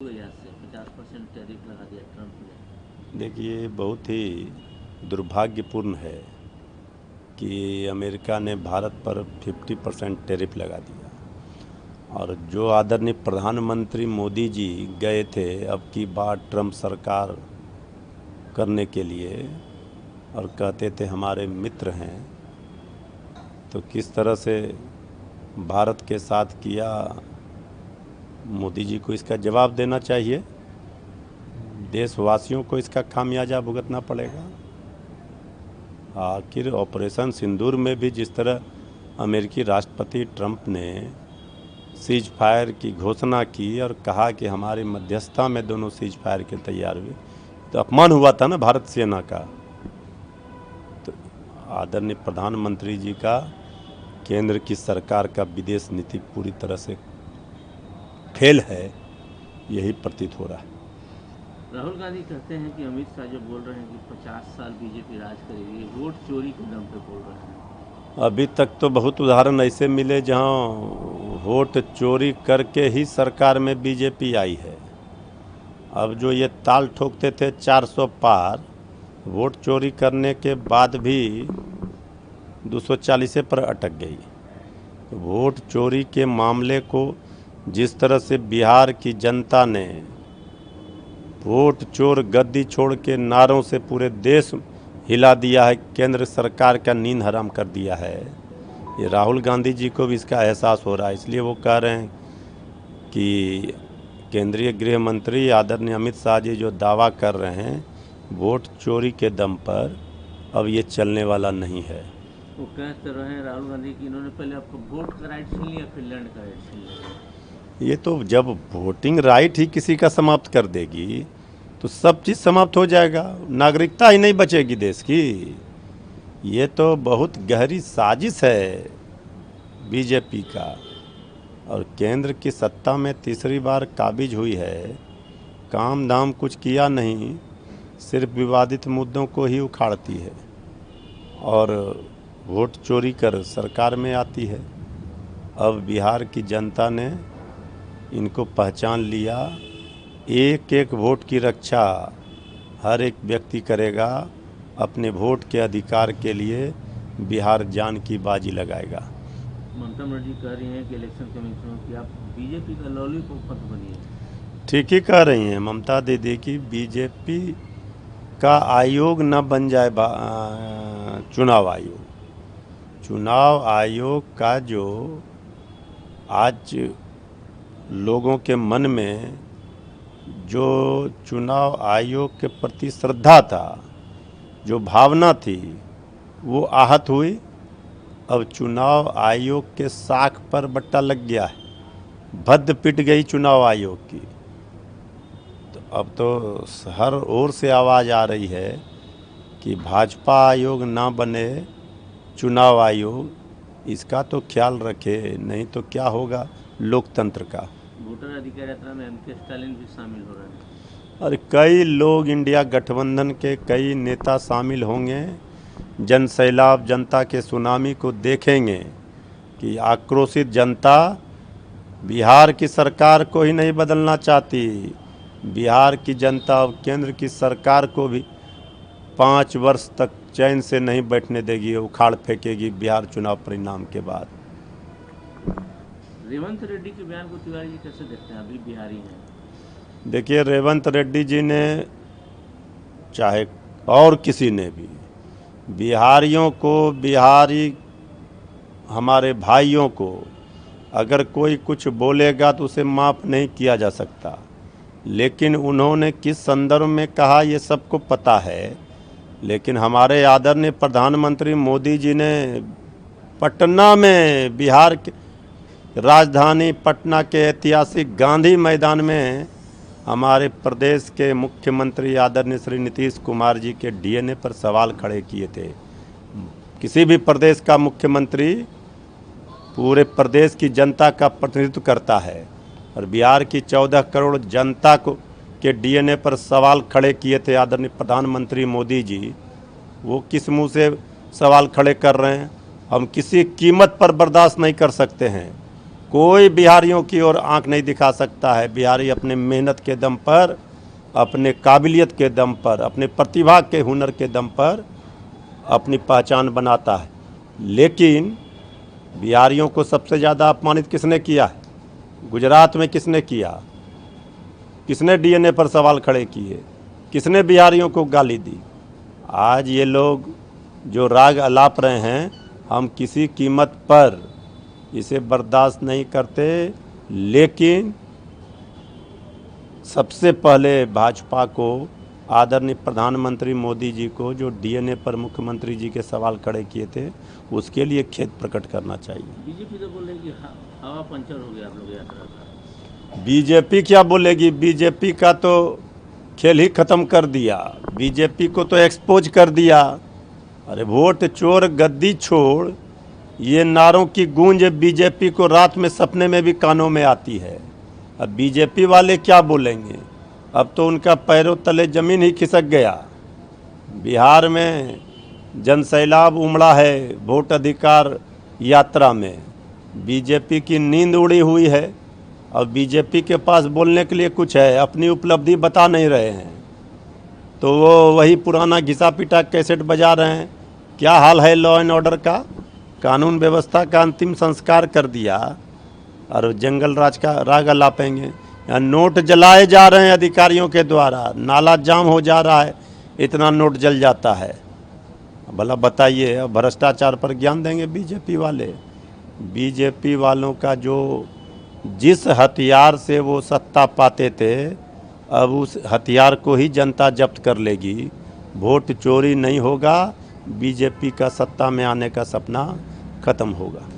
यहाँ से 50% टैरिफ लगा दिया ट्रंप ने। देखिए, बहुत ही दुर्भाग्यपूर्ण है कि अमेरिका ने भारत पर 50% टैरिफ लगा दिया और जो आदरणीय प्रधानमंत्री मोदी जी गए थे अब की बार ट्रंप सरकार करने के लिए और कहते थे हमारे मित्र हैं, तो किस तरह से भारत के साथ किया, मोदी जी को इसका जवाब देना चाहिए। देशवासियों को इसका खामियाजा भुगतना पड़ेगा। आखिर ऑपरेशन सिंदूर में भी जिस तरह अमेरिकी राष्ट्रपति ट्रंप ने सीज फायर की घोषणा की और कहा कि हमारी मध्यस्थता में दोनों सीज फायर के तैयार हुए, तो अपमान हुआ था ना भारत सेना का। तो आदरणीय प्रधानमंत्री जी का केंद्र की सरकार का विदेश नीति पूरी तरह से फेल है, यही प्रतीत हो रहा है। राहुल गांधी कहते हैं कि अमित शाह जो बोल रहे हैं कि 50 साल बीजेपी राज करेगी, वोट चोरी के दम पे बोल रहे हैं। अभी तक तो बहुत उदाहरण ऐसे मिले जहां वोट चोरी करके ही सरकार में बीजेपी आई है। अब जो ये ताल ठोकते थे 400 पार, वोट चोरी करने के बाद भी 240 पर अटक गई। वोट चोरी के मामले को जिस तरह से बिहार की जनता ने वोट चोर गद्दी छोड़ के नारों से पूरे देश हिला दिया है, केंद्र सरकार का नींद हराम कर दिया है, ये राहुल गांधी जी को भी इसका एहसास हो रहा है। इसलिए वो कह रहे हैं कि केंद्रीय गृह मंत्री आदरणीय अमित शाह जी जो दावा कर रहे हैं वोट चोरी के दम पर, अब ये चलने वाला नहीं है। वो कह तो रहे हैं राहुल गांधी कि इन्होंने पहले आपको वोट का राइट छीन लिया, फिर लैंड का राइट छीन लिया। ये तो जब वोटिंग राइट ही किसी का समाप्त कर देगी तो सब चीज़ समाप्त हो जाएगा, नागरिकता ही नहीं बचेगी देश की। ये तो बहुत गहरी साजिश है बीजेपी का, और केंद्र की सत्ता में तीसरी बार काबिज हुई है, काम धाम कुछ किया नहीं, सिर्फ विवादित मुद्दों को ही उखाड़ती है और वोट चोरी कर सरकार में आती है। अब बिहार की जनता ने इनको पहचान लिया। एक एक वोट की रक्षा हर एक व्यक्ति करेगा, अपने वोट के अधिकार के लिए बिहार जान की बाजी लगाएगा। ममता बनर्जी कह रही हैं कि इलेक्शन कमीशन की आप बीजेपी का लॉलीपॉप मत बनिए। ठीक ही कह रही हैं ममता दीदी की बीजेपी का आयोग न बन जाए चुनाव आयोग। चुनाव आयोग का जो आज लोगों के मन में जो चुनाव आयोग के प्रति श्रद्धा था, जो भावना थी, वो आहत हुई। अब चुनाव आयोग के साख पर बट्टा लग गया है, भद्द पिट गई चुनाव आयोग की। तो अब तो हर ओर से आवाज़ आ रही है कि भाजपा आयोग ना बने, चुनाव आयोग इसका तो ख्याल रखे, नहीं तो क्या होगा लोकतंत्र का। वोटर अधिकार यात्रा में एमके स्टालिन भी शामिल हो रहे हैं और कई लोग इंडिया गठबंधन के कई नेता शामिल होंगे। जन सैलाब, जनता के सुनामी को देखेंगे कि आक्रोशित जनता बिहार की सरकार को ही नहीं बदलना चाहती। बिहार की जनता अब केंद्र की सरकार को भी 5 वर्ष तक चैन से नहीं बैठने देगी, उखाड़ फेंकेगी बिहार चुनाव परिणाम के बाद। रेवंत रेड्डी के बयान को तिवारी जी कैसे देखते हैं? अभी बिहारी हैं। देखिए, रेवंत रेड्डी जी ने चाहे और किसी ने भी बिहारियों को, बिहारी हमारे भाइयों को अगर कोई कुछ बोलेगा तो उसे माफ़ नहीं किया जा सकता। लेकिन उन्होंने किस संदर्भ में कहा ये सबको पता है। लेकिन हमारे आदरणीय प्रधानमंत्री मोदी जी ने पटना में, बिहार के राजधानी पटना के ऐतिहासिक गांधी मैदान में हमारे प्रदेश के मुख्यमंत्री आदरणीय श्री नीतीश कुमार जी के डीएनए पर सवाल खड़े किए थे। किसी भी प्रदेश का मुख्यमंत्री पूरे प्रदेश की जनता का प्रतिनिधित्व करता है, और बिहार की 14 करोड़ जनता को के डीएनए पर सवाल खड़े किए थे आदरणीय प्रधानमंत्री मोदी जी। वो किस मुंह से सवाल खड़े कर रहे हैं? हम किसी कीमत पर बर्दाश्त नहीं कर सकते हैं। कोई बिहारियों की ओर आंख नहीं दिखा सकता है। बिहारी अपने मेहनत के दम पर, अपने काबिलियत के दम पर, अपने प्रतिभा के हुनर के दम पर अपनी पहचान बनाता है। लेकिन बिहारियों को सबसे ज़्यादा अपमानित किसने किया है? गुजरात में किसने किया? किसने डीएनए पर सवाल खड़े किए? किसने बिहारियों को गाली दी? आज ये लोग जो राग अलाप रहे हैं, हम किसी कीमत पर इसे बर्दाश्त नहीं करते। लेकिन सबसे पहले भाजपा को, आदरणीय प्रधानमंत्री मोदी जी को, जो डीएनए पर मुख्यमंत्री जी के सवाल खड़े किए थे, उसके लिए खेद प्रकट करना चाहिए। बीजेपी तो बोल रही है कि हवा पंचर हो गया आप लोग यात्रा का। बीजेपी क्या बोलेगी? बीजेपी का तो खेल ही खत्म कर दिया, बीजेपी को तो एक्सपोज कर दिया। अरे वोट चोर गद्दी छोड़, ये नारों की गूंज बीजेपी को रात में सपने में भी कानों में आती है। अब बीजेपी वाले क्या बोलेंगे? अब तो उनका पैरों तले जमीन ही खिसक गया। बिहार में जनसैलाब उमड़ा है वोट अधिकार यात्रा में, बीजेपी की नींद उड़ी हुई है। और बीजेपी के पास बोलने के लिए कुछ है, अपनी उपलब्धि बता नहीं रहे हैं, तो वो वही पुराना घिसा पिटा कैसेट बजा रहे हैं। क्या हाल है लॉ एंड ऑर्डर का? कानून व्यवस्था का अंतिम संस्कार कर दिया और जंगल राज का राग अलापेंगे। यहाँ नोट जलाए जा रहे हैं अधिकारियों के द्वारा, नाला जाम हो जा रहा है, इतना नोट जल जाता है। भला बताइए, अब भ्रष्टाचार पर ज्ञान देंगे बीजेपी वाले? बीजेपी वालों का जो जिस हथियार से वो सत्ता पाते थे, अब उस हथियार को ही जनता जब्त कर लेगी। वोट चोरी नहीं होगा, बीजेपी का सत्ता में आने का सपना खत्म होगा।